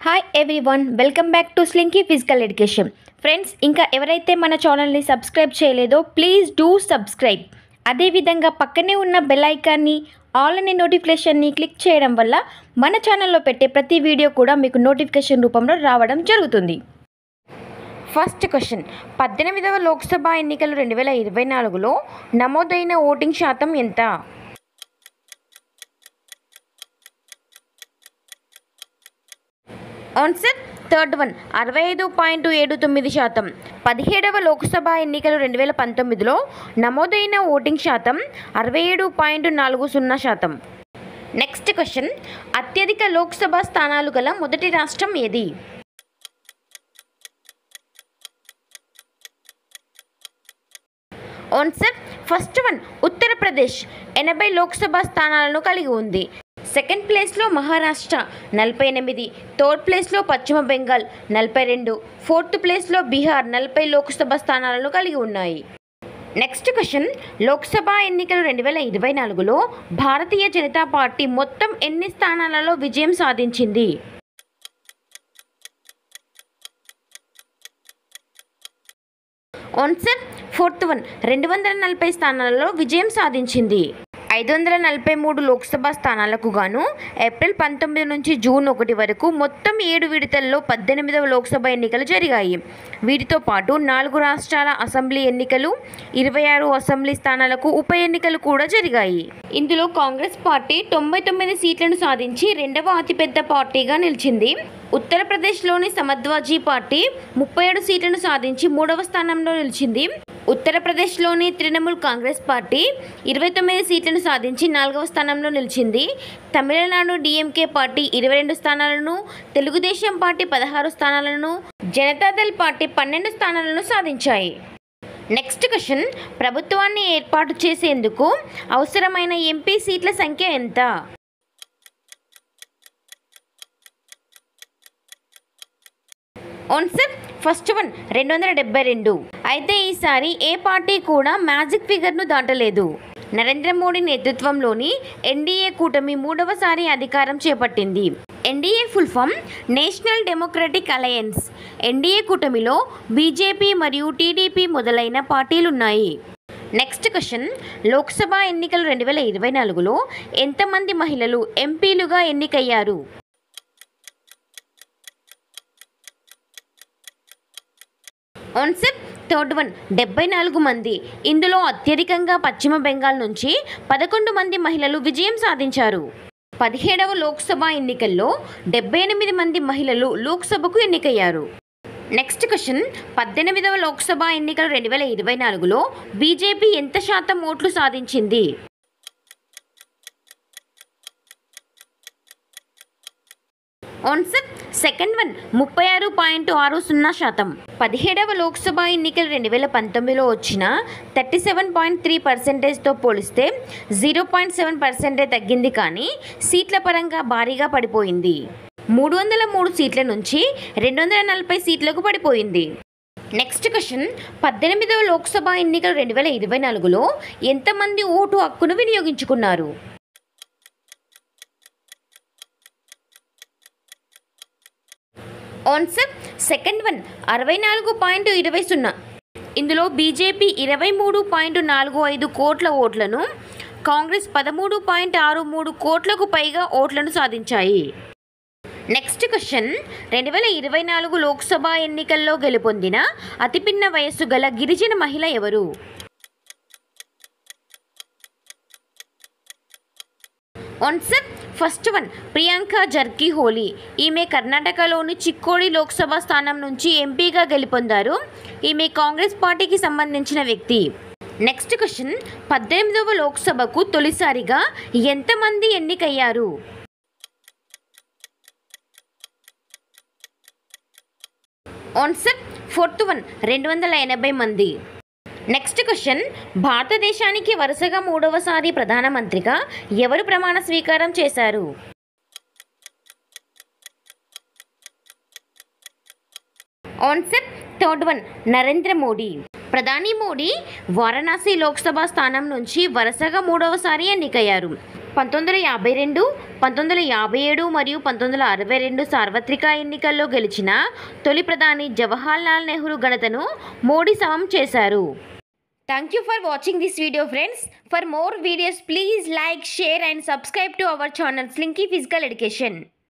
Hi everyone, welcome back to Slinky physical education. Friends, ఇంకా ఎవరైతే మన ఛానల్ని సబ్స్క్రైబ్ చేయలేదో ప్లీజ్ డూ సబ్స్క్రైబ్. అదేవిధంగా పక్కనే ఉన్న బెల్ ఐకాన్ని ఆల్ అనే నోటిఫికేషన్ని క్లిక్ చేయడం వల్ల మన ఛానల్లో పెట్టే ప్రతి వీడియో కూడా మీకు నోటిఫికేషన్ రూపంలో రావడం జరుగుతుంది. ఫస్ట్ క్వశ్చన్, 18వ లోక్సభ ఎన్నికలు 2024లో నమోదైన ఓటింగ్ శాతం ఎంత? Answer third one, 65.79%. 17వ లోక్సభ ఎన్నికలు 2019లో నమోదైన ఓటింగ్ శాతం 67.40%. నెక్స్ట్ క్వశ్చన్, అత్యధిక లోక్సభ స్థానాలు గల మొదటి రాష్ట్రం ఏది? Answer first one, Uttar Pradesh 80 Lok Sabha స్థానాలను కలిగి ఉంది. సెకండ్ ప్లేస్లో మహారాష్ట్ర 48, థర్డ్ ప్లేస్లో పశ్చిమ బెంగాల్ 42, ఫోర్త్ ప్లేస్లో బీహార్ 40 లోక్సభ స్థానాలను కలిగి ఉన్నాయి. నెక్స్ట్ క్వశ్చన్, లోక్సభ ఎన్నికలు 2024లో భారతీయ జనతా పార్టీ మొత్తం ఎన్ని స్థానాలలో విజయం సాధించింది? ఆన్సర్ ఫోర్త్ వన్, 240 స్థానాలలో విజయం సాధించింది. 543 లోక్సభ స్థానాలకు గాను ఏప్రిల్ 19 నుంచి జూన్ 1 వరకు మొత్తం 7 విడతల్లో 18వ లోక్సభ ఎన్నికలు జరిగాయి. వీటితో పాటు 4 రాష్ట్రాల అసెంబ్లీ ఎన్నికలు, 26 అసెంబ్లీ స్థానాలకు ఉప ఎన్నికలు కూడా జరిగాయి. ఇందులో కాంగ్రెస్ పార్టీ 99 సీట్లను సాధించి రెండవ అతిపెద్ద పార్టీగా నిలిచింది. ఉత్తరప్రదేశ్లోని సమాజ్వాదీ పార్టీ 37 సీట్లను సాధించి 3వ స్థానంలో నిలిచింది. ఉత్తరప్రదేశ్లోని తృణమూల్ కాంగ్రెస్ పార్టీ 29 సీట్లను సాధించి 4వ స్థానంలో నిలిచింది. తమిళనాడు డిఎంకే పార్టీ 22 స్థానాలను, తెలుగుదేశం పార్టీ 16 స్థానాలను, జనతాదళ్ పార్టీ 12 స్థానాలను సాధించాయి. నెక్స్ట్ క్వశ్చన్, ప్రభుత్వాన్ని ఏర్పాటు చేసేందుకు అవసరమైన ఎంపీ సీట్ల సంఖ్య ఎంత? Answer first one, 272. అయితే ఈసారి ఏ పార్టీ కూడా మ్యాజిక్ ఫిగర్ను దాటలేదు. నరేంద్ర మోడీ నేతృత్వంలోని ఎన్డీఏ కూటమి 3వసారి అధికారం చేపట్టింది. NDA full form national democratic alliance. NDA కూటమిలో బీజేపీ మరియు టీడీపీ మొదలైన పార్టీలున్నాయి. నెక్స్ట్ క్వశ్చన్, లోక్సభ ఎన్నికలు 2024లో ఎంతమంది మహిళలు ఎంపీలుగా ఎన్నికయ్యారు? ఆన్సర్ థర్డ్ వన్, 74 మంది. ఇందులో అత్యధికంగా పశ్చిమ బెంగాల్ నుంచి 11 మంది మహిళలు విజయం సాధించారు. 17వ లోక్సభ ఎన్నికల్లో 78 మంది మహిళలు లోక్సభకు ఎన్నికయ్యారు. నెక్స్ట్ క్వశ్చన్, 18వ లోక్సభ ఎన్నికలు 2024లో బీజేపీ ఎంత శాతం ఓట్లు సాధించింది? Answer second one, 36.60%. 17వ లోక్సభ ఎన్నికలు 2019లో వచ్చిన 37.3%తో పోలిస్తే 0.7% తగ్గింది, కానీ సీట్ల పరంగా భారీగా పడిపోయింది. 303 సీట్ల నుంచి 240 సీట్లకు పడిపోయింది. నెక్స్ట్ క్వశ్చన్, 18వ లోక్సభ ఎన్నికలు 2024లో ఎంతమంది ఓటు హక్కును వినియోగించుకున్నారు? Answer second one, 64.20. ఇందులో బీజేపీ 23.45 కోట్ల ఓట్లను, కాంగ్రెస్ 13.63 కోట్లకు పైగా ఓట్లను సాధించాయి. నెక్స్ట్ క్వశ్చన్, 2024 లోక్సభ ఎన్నికల్లో గెలుపొందిన అతిపిన్న వయస్సు గల గిరిజన మహిళ ఎవరు? Answer first one, Priyanka Jarkiholi. ఈమె కర్ణాటకలోని చిక్కోడి లోక్సభ స్థానం నుంచి ఎంపీగా గెలుపొందారు. ఈమె కాంగ్రెస్ పార్టీకి సంబంధించిన వ్యక్తి. నెక్స్ట్ క్వశ్చన్, 18వ లోక్సభకు తొలిసారిగా ఎంతమంది ఎన్నికయ్యారు? ఆన్సర్ ఫోర్త్ వన్, 280 మంది. నెక్స్ట్ క్వశ్చన్, భారతదేశానికి వరుసగా 3వసారి ప్రధానమంత్రిగా ఎవరు ప్రమాణ స్వీకారం చేశారు? Answer third one, Narendra Modi. ప్రధాని మోడీ వారణాసి లోక్సభ స్థానం నుంచి వరుసగా 3వసారి ఎన్నికయ్యారు. 1952, 1957 మరియు 1962 సార్వత్రిక ఎన్నికల్లో గెలిచిన తొలి ప్రధాని జవహర్లాల్ నెహ్రూ ఘనతను మోడీ సమం చేశారు. Thank you for watching this video, friends. For more videos, please like, share and subscribe to our channel Slinky Physical Education.